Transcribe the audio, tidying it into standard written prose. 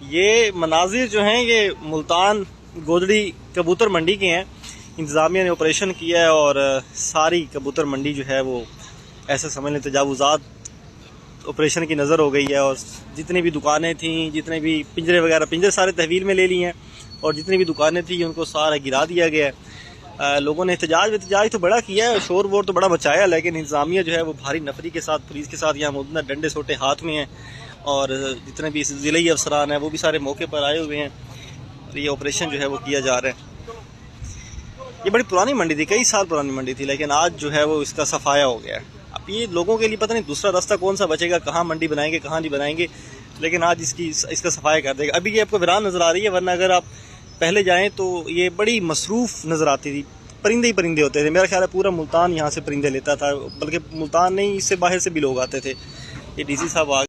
ये मनाजिर जो हैं ये मुल्तान गोदड़ी कबूतर मंडी के हैं। इंतज़ामिया ने ऑपरेशन किया है और सारी कबूतर मंडी जो है वो ऐसे समझ लें तजावुज़ात ऑपरेशन की नज़र हो गई है। और जितनी भी दुकानें थीं, जितने भी पिंजरे सारे तहवील में ले लिए हैं और जितनी भी दुकानें थी उनको सारा गिरा दिया गया है। लोगों ने एहतजाज तो बड़ा किया है, शोर वोर तो बड़ा मचाया, लेकिन इंतज़ामिया जो है वो भारी नफरी के साथ पुलिस के साथ यहाँ मौजूद डंडे सोटे हाथ में हैं। और जितने भी ज़िले अफसरान हैं वो भी सारे मौके पर आए हुए हैं और ये ऑपरेशन जो है वो किया जा रहा है। ये बड़ी पुरानी मंडी थी, कई साल पुरानी मंडी थी, लेकिन आज जो है वो इसका सफाया हो गया है। अब ये लोगों के लिए पता नहीं दूसरा रास्ता कौन सा बचेगा, कहाँ मंडी बनाएंगे कहाँ नहीं बनाएंगे, लेकिन आज इसका सफाया कर देगा। अभी ये आपको वीरान नज़र आ रही है, वरना अगर आप पहले जाएँ तो ये बड़ी मसरूफ़ नज़र आती थी, परिंदे ही परिंदे होते थे। मेरा ख्याल है पूरा मुल्तान यहाँ से परिंदे लेता था, बल्कि मुल्तान नहीं इससे बाहर से भी लोग आते थे। ये डीसी साहब आ